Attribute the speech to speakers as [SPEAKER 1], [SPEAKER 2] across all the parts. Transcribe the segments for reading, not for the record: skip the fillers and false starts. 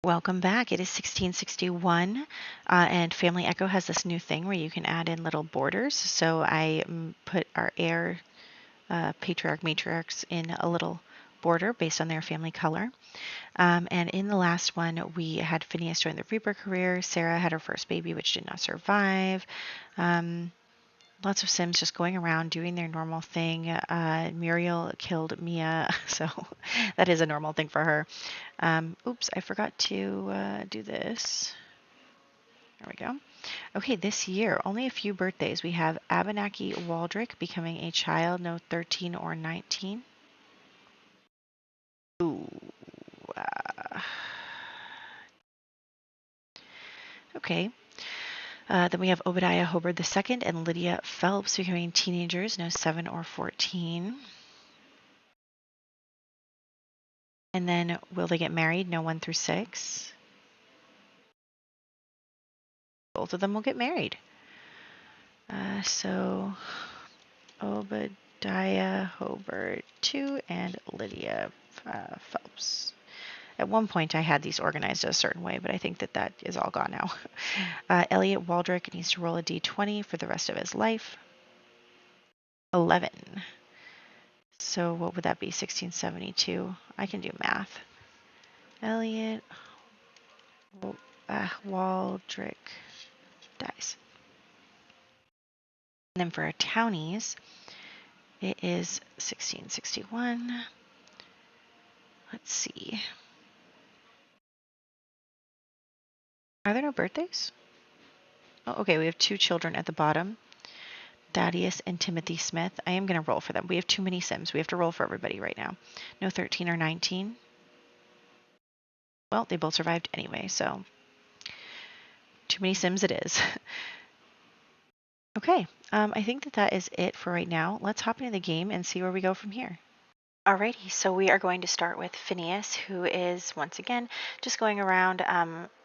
[SPEAKER 1] Welcome back. It is 1661, and Family Echo has this new thing where you can add in little borders. So I put our heir patriarch matriarchs in a little border based on their family color. And in the last one, we had Phineas join the Reaper career. Sarah had her first baby, which did not survive. Lots of Sims just going around doing their normal thing. Muriel killed Mia, so that is a normal thing for her. Oops, I forgot to do this. There we go. Okay, this year, only a few birthdays. We have Abenaki Waldrick becoming a child, no 13 or 19. Ooh. Okay. Then we have Obadiah Hobart II and Lydia Phelps becoming teenagers, no 7 or 14. And then will they get married? No 1 through 6. Both of them will get married. So Obadiah Hobart II and Lydia Phelps. At one point, I had these organized a certain way, but I think that is all gone now. Elliot Waldrick needs to roll a d20 for the rest of his life. 11. So what would that be? 1672. I can do math. Elliot Waldrick dies. And then for our townies, it is 1661. Let's see. Are there no birthdays? Oh, okay, we have 2 children at the bottom. Thaddeus and Timothy Smith. I am going to roll for them. We have too many Sims. We have to roll for everybody right now. No 13 or 19. Well, they both survived anyway, so too many Sims it is. Okay, I think that is it for right now. Let's hop into the game and see where we go from here. Alrighty, so we are going to start with Phineas, who is, once again, just going around.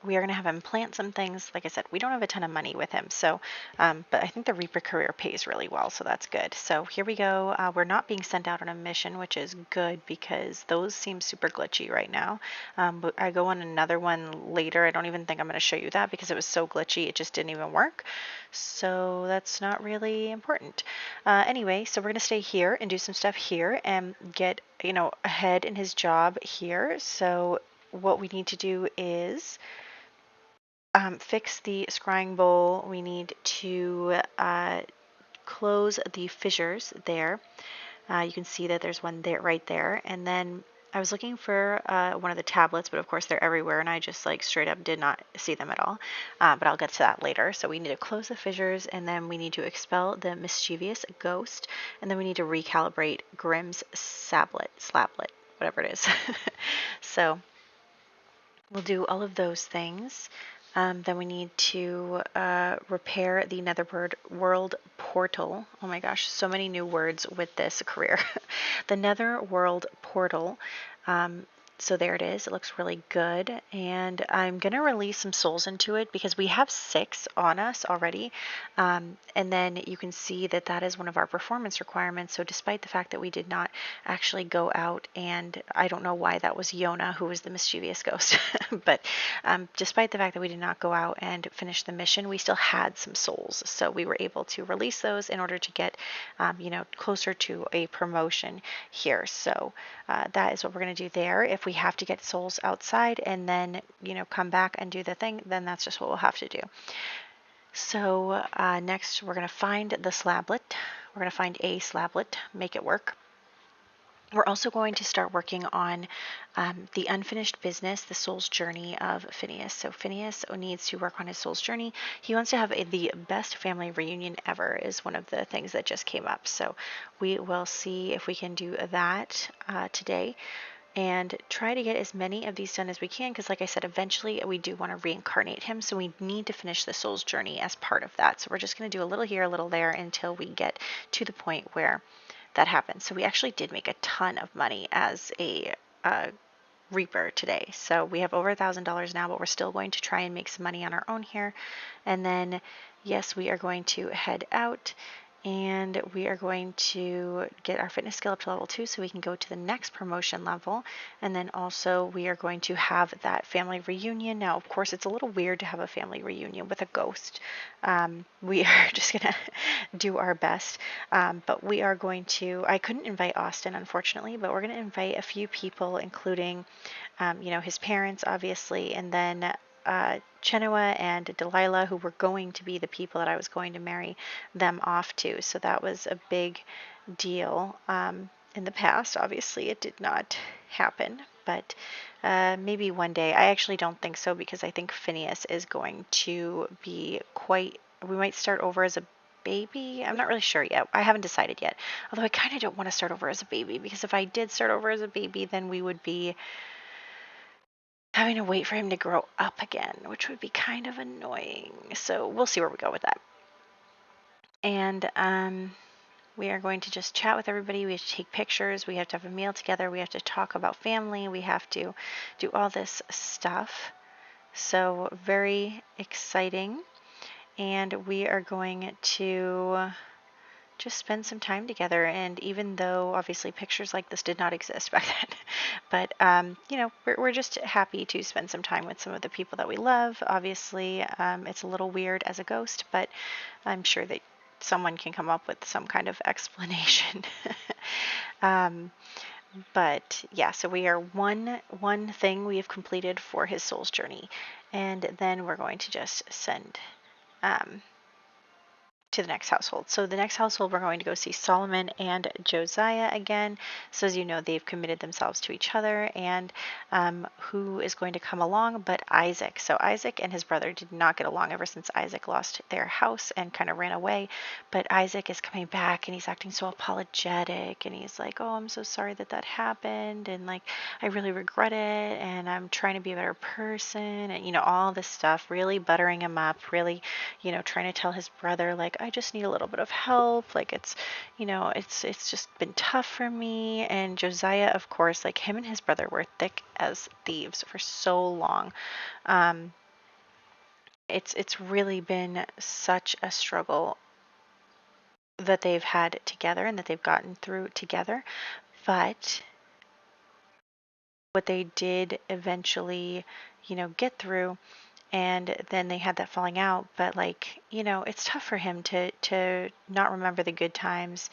[SPEAKER 1] We are going to have him plant some things. Like I said, we don't have a ton of money with him, so, but I think the Reaper career pays really well, so that's good. So here we go. We're not being sent out on a mission, which is good because those seem super glitchy right now. But I go on another one later. I don't even think I'm going to show you that because it was so glitchy, it just didn't even work. So that's not really important. Anyway, so we're going to stay here and do some stuff here and get, ahead in his job here. So what we need to do is fix the scrying bowl. We need to close the fissures there. You can see that there's one there, right there. And then I was looking for one of the tablets, but of course they're everywhere, and I just straight up did not see them at all. But I'll get to that later. So we need to close the fissures, and then we need to expel the mischievous ghost, and then we need to recalibrate Grimm's slablet, whatever it is. So we'll do all of those things. Then we need to repair the Netherworld portal. Oh my gosh, so many new words with this career. The Netherworld portal. So there it is. It looks really good. And I'm going to release some souls into it because we have 6 on us already. And then you can see that that is one of our performance requirements. So despite the fact that we did not actually go out, and I don't know why that was Yona who was the mischievous ghost, but despite the fact that we did not go out and finish the mission, we still had some souls. So we were able to release those in order to get, closer to a promotion here. So that is what we're going to do there. If we have to get souls outside and then, come back and do the thing, then that's just what we'll have to do. So next we're going to find the slablet. We're going to find a slablet, make it work. We're also going to start working on the unfinished business, the soul's journey of Phineas. So Phineas needs to work on his soul's journey. He wants to have the best family reunion ever is one of the things that just came up. So we will see if we can do that today and try to get as many of these done as we can because, like I said, eventually we do want to reincarnate him. So we need to finish the soul's journey as part of that. So we're just going to do a little here, a little there until we get to the point where that happened. So we actually did make a ton of money as a Reaper today. So we have over $1,000 now, but we're still going to try and make some money on our own here. And then, yes, we are going to head out and we are going to get our fitness skill up to level 2 so we can go to the next promotion level. And then also we are going to have that family reunion. Now, of course, it's a little weird to have a family reunion with a ghost. We are just gonna do our best, but we are going to, I couldn't invite Austin, unfortunately, but we're going to invite a few people, including his parents, obviously, and then Chenoa and Delilah, who were going to be the people that I was going to marry them off to. So that was a big deal. In the past, obviously, it did not happen, but maybe one day. I actually don't think so, because I think Phineas is going to be we might start over as a baby. I'm not really sure yet. I haven't decided yet. Although I kind of don't want to start over as a baby, because if I did start over as a baby, then we would be having to wait for him to grow up again, which would be kind of annoying. So we'll see where we go with that. And we are going to just chat with everybody. We have to take pictures. We have to have a meal together. We have to talk about family. We have to do all this stuff. So very exciting. And we are going to just spend some time together. And even though obviously pictures like this did not exist back then, but we're just happy to spend some time with some of the people that we love. Obviously, it's a little weird as a ghost, but I'm sure that someone can come up with some kind of explanation. But yeah, so we are one thing we have completed for his soul's journey, and then we're going to just send to the next household. So the next household, we're going to go see Solomon and Josiah again. So as you know, they've committed themselves to each other. And who is going to come along but Isaac? So Isaac and his brother did not get along ever since Isaac lost their house and kind of ran away. But Isaac is coming back, and he's acting so apologetic, and he's like, oh, I'm so sorry that that happened, and like, I really regret it, and I'm trying to be a better person, and all this stuff, really buttering him up, really trying to tell his brother, like, I just need a little bit of help. Like, it's just been tough for me. And Josiah, of course, like, him and his brother were thick as thieves for so long. It's really been such a struggle that they've had together and that they've gotten through together. But what they did eventually, get through, and then they had that falling out. But like, it's tough for him to not remember the good times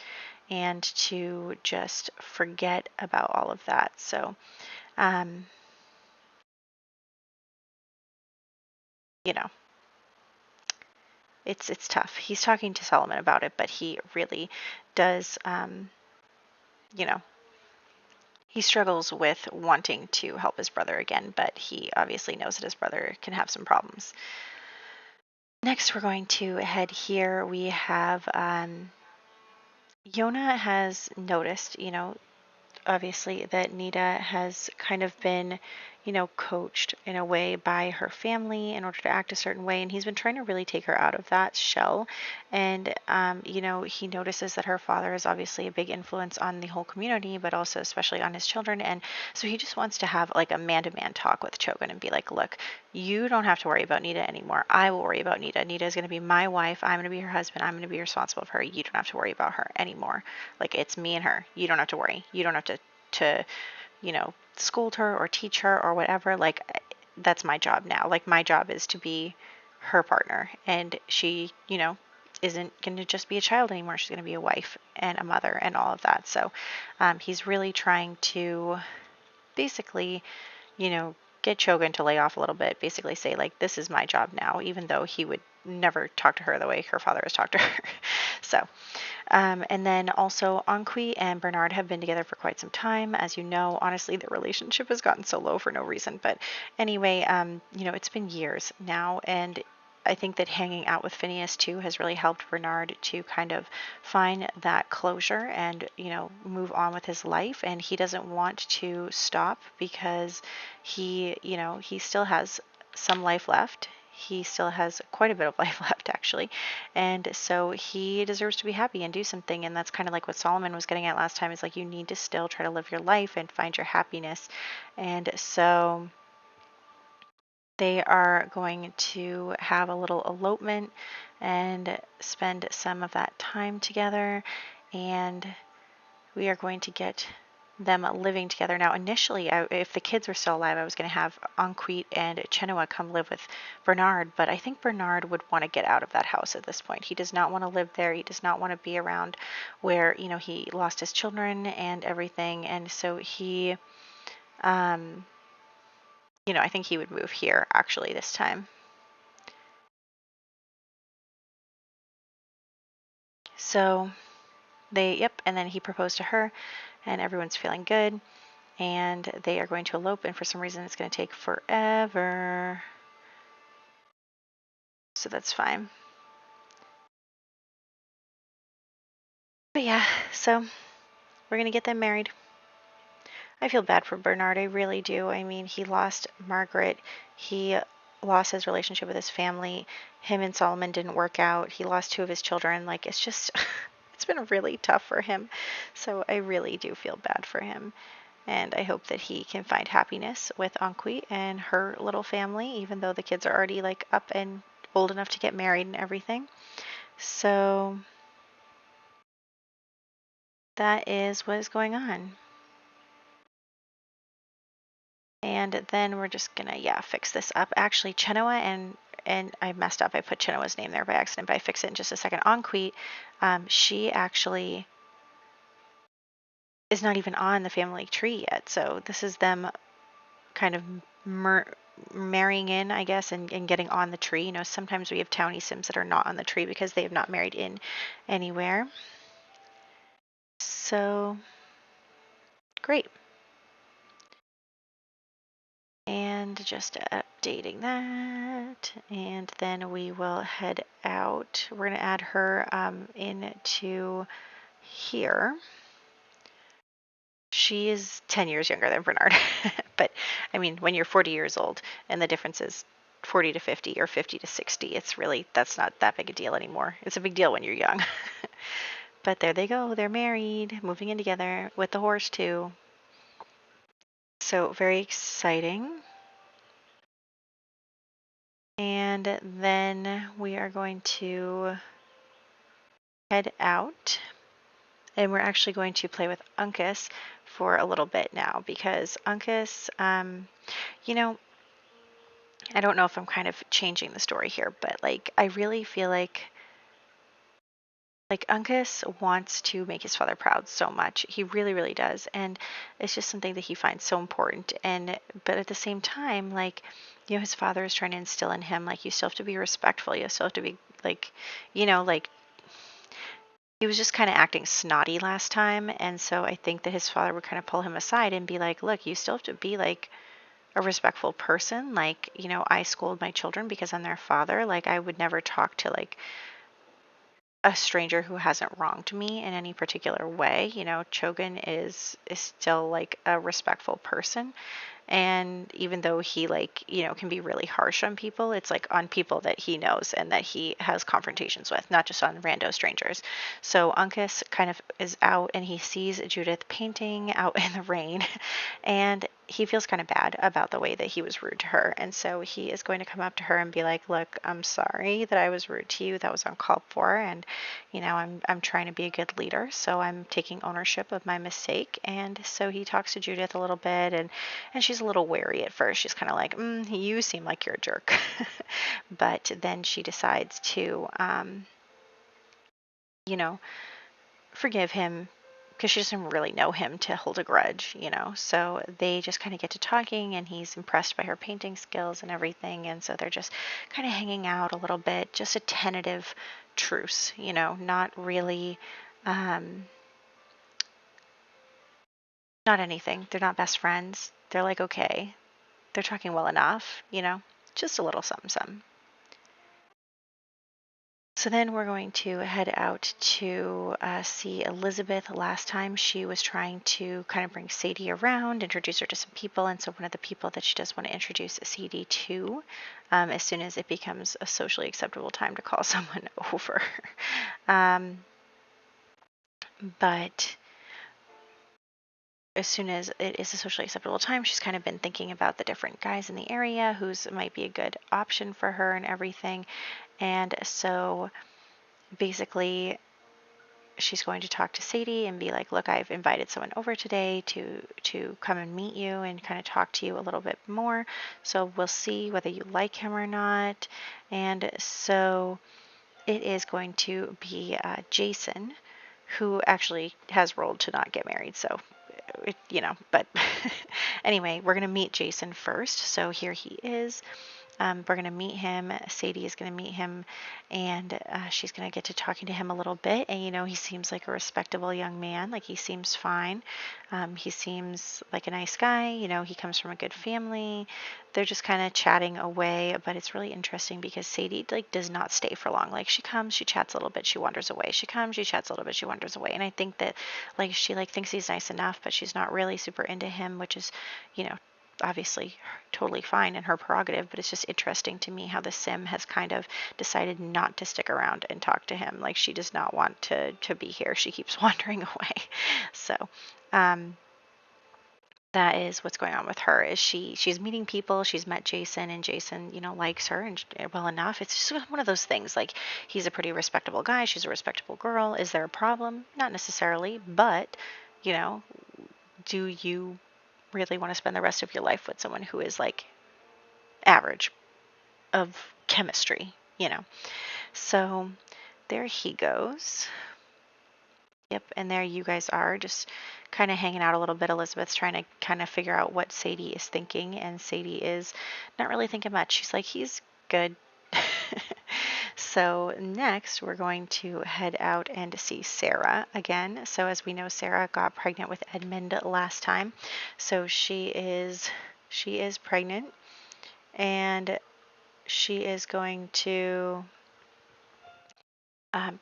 [SPEAKER 1] and to just forget about all of that. So you know it's tough. He's talking to Solomon about it, but he really does you know he struggles with wanting to help his brother again, but he obviously knows that his brother can have some problems. Next, we're going to head here. We have Yona has noticed, obviously, that Nita has kind of been, coached in a way by her family in order to act a certain way. And he's been trying to really take her out of that shell. And, he notices that her father is obviously a big influence on the whole community, but also especially on his children. And so he just wants to have like a man-to-man talk with Chogun and be like, look, you don't have to worry about Nita anymore. I will worry about Nita. Nita is going to be my wife. I'm going to be her husband. I'm going to be responsible for her. You don't have to worry about her anymore. Like, it's me and her. You don't have to worry. You don't have to scold her or teach her or whatever. Like, that's my job now. Like, my job is to be her partner, and she isn't going to just be a child anymore. She's going to be a wife and a mother and all of that. So he's really trying to basically get Chogun to lay off a little bit, basically say, like, this is my job now, even though he would never talk to her the way her father has talked to her. So and then also Enqui and Bernard have been together for quite some time. As you know, honestly, their relationship has gotten so low for no reason. But anyway, it's been years now, and I think that hanging out with Phineas too has really helped Bernard to kind of find that closure and, move on with his life. And he doesn't want to stop because he still has some life left. He still has quite a bit of life left, actually. And so he deserves to be happy and do something. And that's kind of like what Solomon was getting at last time, is like, you need to still try to live your life and find your happiness. And so They are going to have a little elopement and spend some of that time together, and we are going to get them living together. Now, initially, if the kids were still alive, I was going to have Enqui and Chenoa come live with Bernard, but I think Bernard would want to get out of that house at this point. He does not want to live there. He does not want to be around where, he lost his children and everything, and so he, I think he would move here actually this time. So and then he proposed to her, and everyone's feeling good, and they are going to elope, and for some reason it's going to take forever. So that's fine. But yeah, so we're going to get them married. I feel bad for Bernard, I really do. I mean, he lost Margaret. He lost his relationship with his family. Him and Solomon didn't work out. He lost 2 of his children. Like, it's just, it's been really tough for him. So I really do feel bad for him. And I hope that he can find happiness with Enqui and her little family, even though the kids are already like up and old enough to get married and everything. So that is what is going on. And then we're just gonna, fix this up. Actually, Chenoa and I messed up. I put Chenoa's name there by accident, but I fix it in just a second. Enqui, she actually is not even on the family tree yet. So this is them kind of marrying in, I guess, and getting on the tree. Sometimes we have townie sims that are not on the tree because they have not married in anywhere. So great. And just updating that, and then we will head out. We're going to add her into here. She is 10 years younger than Bernard, but I mean, when you're 40 years old and the difference is 40 to 50 or 50 to 60, that's not that big a deal anymore. It's a big deal when you're young. But there they go. They're married, moving in together with the horse too. So very exciting. And then we are going to head out, and we're actually going to play with Ankus for a little bit now, because Ankus, I don't know if I'm kind of changing the story here, but like I really feel like Ankus wants to make his father proud so much. He really, really does. And it's just something that he finds so important. But at the same time, his father is trying to instill in him, you still have to be respectful. You still have to be he was just kind of acting snotty last time. And so I think that his father would kind of pull him aside and be like, look, you still have to be a respectful person. I scold my children because I'm their father. I would never talk to a stranger who hasn't wronged me in any particular way. Chogan is still a respectful person. And even though he can be really harsh on people, it's on people that he knows and that he has confrontations with, not just on rando strangers. So Ankus kind of is out, and he sees Judith painting out in the rain, and he feels kind of bad about the way that he was rude to her. And so he is going to come up to her and be like, look, I'm sorry that I was rude to you. That was uncalled for. And, I'm trying to be a good leader. So I'm taking ownership of my mistake. And so he talks to Judith a little bit, and she's a little wary at first. She's kind of like, you seem like you're a jerk. But then she decides to, forgive him, because she doesn't really know him to hold a grudge. So they just kind of get to talking, and he's impressed by her painting skills and everything. And so they're just kind of hanging out a little bit, just a tentative truce, not really, not anything. They're not best friends. They're okay. They're talking well enough, just a little something, something. So then we're going to head out to see Elizabeth. Last time she was trying to kind of bring Sadi around, introduce her to some people. And so one of the people that she does want to introduce Sadi to, as soon as it becomes a socially acceptable time to call someone over. But as soon as it is a socially acceptable time, she's kind of been thinking about the different guys in the area who's might be a good option for her and everything. And so basically she's going to talk to Sadi and be like, look, I've invited someone over today to come and meet you and kind of talk to you a little bit more. So we'll see whether you like him or not. And so it is going to be Jason, who actually has rolled to not get married. So, but anyway, we're going to meet Jason first. So here he is. We're going to meet him. Sadi is going to meet him, and she's going to get to talking to him a little bit. And, he seems like a respectable young man. Like, he seems fine. He seems like a nice guy. He comes from a good family. They're just kind of chatting away, but it's really interesting because Sadi, does not stay for long. Like, she comes, she chats a little bit, she wanders away. She comes, she chats a little bit, she wanders away. And I think that, she, thinks he's nice enough, but she's not really super into him, which is, obviously totally fine and her prerogative, but it's just interesting to me how the sim has kind of decided not to stick around and talk to him. Like, she does not want to be here. She keeps wandering away. So that is what's going on with her. Is she's meeting people. She's met Jason, and Jason likes her and well enough. It's just one of those things. Like, he's a pretty respectable guy, she's a respectable girl. Is there a problem? Not necessarily, but do you really want to spend the rest of your life with someone who is average of chemistry? So there he goes. Yep, and there you guys are, just kind of hanging out a little bit. Elizabeth's trying to kind of figure out what Sadi is thinking, and Sadi is not really thinking much. She's like, he's good. So next we're going to head out and see Sarah again. So as we know, Sarah got pregnant with Edmund last time. So she is pregnant, and she is going to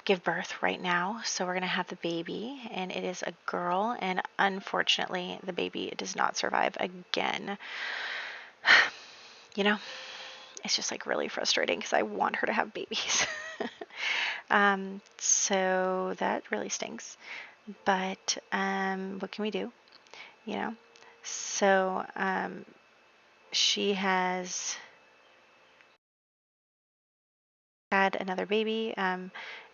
[SPEAKER 1] give birth right now. So we're going to have the baby, and it is a girl, and unfortunately the baby does not survive again. It's just really frustrating because I want her to have babies. So that really stinks, but what can we do? So she has had another baby,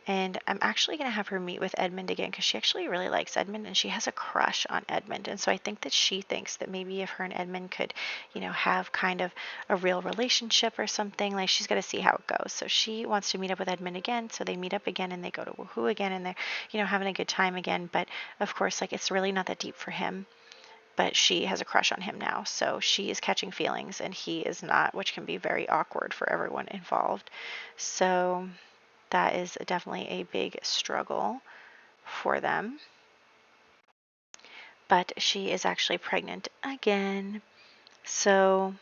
[SPEAKER 1] and I'm actually going to have her meet with Edmund again because she actually really likes Edmund and she has a crush on Edmund. And so I think that she thinks that maybe if her and Edmund could, have kind of a real relationship or something, she's got to see how it goes. So she wants to meet up with Edmund again. So they meet up again and they go to Woohoo again, and they're, having a good time again. But of course, it's really not that deep for him. But she has a crush on him now. So she is catching feelings and he is not, which can be very awkward for everyone involved. So that is definitely a big struggle for them. But she is actually pregnant again. So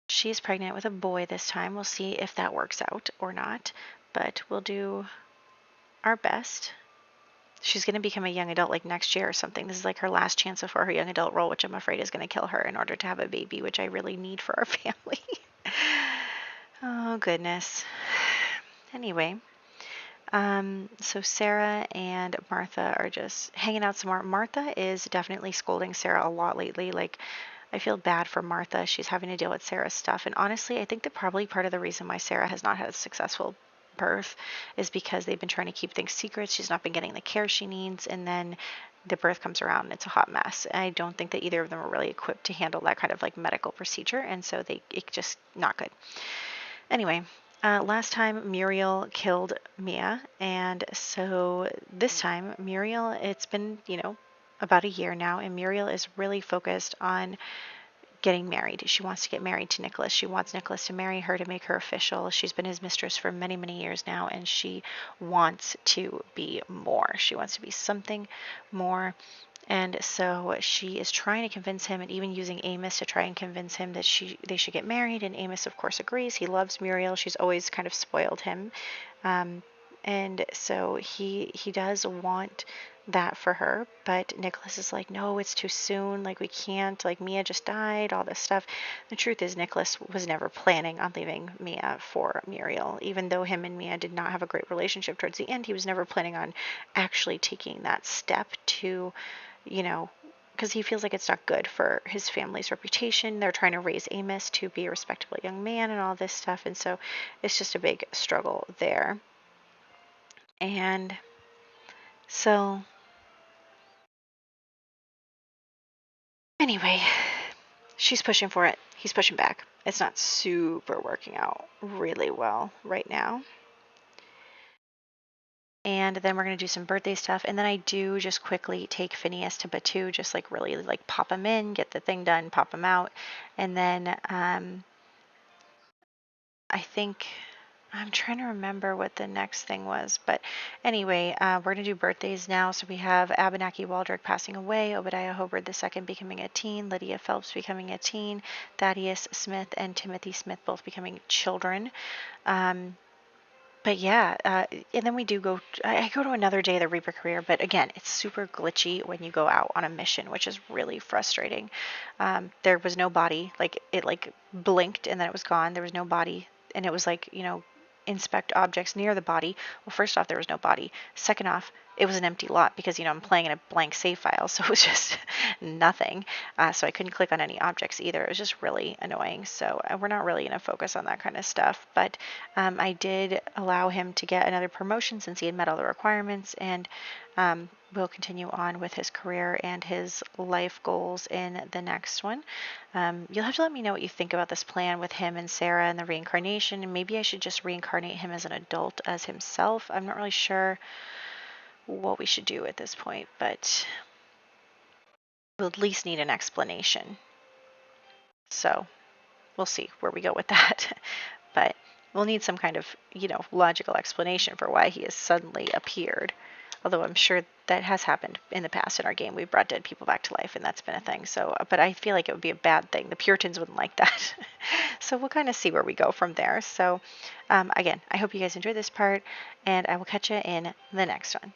[SPEAKER 1] she's pregnant with a boy this time. We'll see if that works out or not, but we'll do our best. She's going to become a young adult next year or something. This is her last chance for her young adult role, which I'm afraid is going to kill her in order to have a baby, which I really need for our family. Oh, goodness. Anyway, so Sarah and Martha are just hanging out some more. Martha is definitely scolding Sarah a lot lately. I feel bad for Martha. She's having to deal with Sarah's stuff. And honestly, I think that probably part of the reason why Sarah has not had a successful birth is because they've been trying to keep things secret. She's not been getting the care she needs. And then the birth comes around and it's a hot mess. And I don't think that either of them are really equipped to handle that kind of medical procedure. And so it's just not good. Anyway, last time Muriel killed Mia, and so this time Muriel, it's been, about a year now, and Muriel is really focused on getting married. She wants to get married to Nicholas. She wants Nicholas to marry her to make her official. She's been his mistress for many, many years now, and she wants to be more. She wants to be something more. And so she is trying to convince him, and even using Amos to try and convince him that they should get married. And Amos, of course, agrees. He loves Muriel. She's always kind of spoiled him. And so he does want that for her, but Nicholas is like, no, it's too soon. Like, we can't. Like, Mia just died, all this stuff. The truth is, Nicholas was never planning on leaving Mia for Muriel. Even though him and Mia did not have a great relationship towards the end, he was never planning on actually taking that step to, you know, because he feels like it's not good for his family's reputation. They're trying to raise Amos to be a respectable young man and all this stuff. And so it's just a big struggle there. And so, anyway, she's pushing for it. He's pushing back. It's not super working out really well right now. And then we're going to do some birthday stuff. And then I do just quickly take Phineas to Batu, just like really like pop him in, get the thing done, pop him out. And then I think I'm trying to remember what the next thing was. But anyway, we're going to do birthdays now. So we have Abenaki Waldrick passing away, Obadiah Hobart II becoming a teen, Lydia Phelps becoming a teen, Thaddeus Smith and Timothy Smith both becoming children. But yeah, and then we do go. I go to another day of the Reaper career, but again, it's super glitchy when you go out on a mission, which is really frustrating. There was no body, like it like blinked and then it was gone. There was no body, and it was like, inspect objects near the body. Well, first off, there was no body. Second off, it was an empty lot because I'm playing in a blank save file, so it was just nothing. So I couldn't click on any objects either. It was just really annoying. So we're not really going to focus on that kind of stuff. But I did allow him to get another promotion since he had met all the requirements, and will continue on with his career and his life goals in the next one. You'll have to let me know what you think about this plan with him and Sarah and the reincarnation, and maybe I should just reincarnate him as an adult as himself. I'm not really sure what we should do at this point, but we'll at least need an explanation. So we'll see where we go with that. But we'll need some kind of, logical explanation for why he has suddenly appeared. Although I'm sure that has happened in the past in our game. We've brought dead people back to life, and that's been a thing. So, but I feel like it would be a bad thing. The Puritans wouldn't like that. So we'll kind of see where we go from there. So, again, I hope you guys enjoyed this part, and I will catch you in the next one.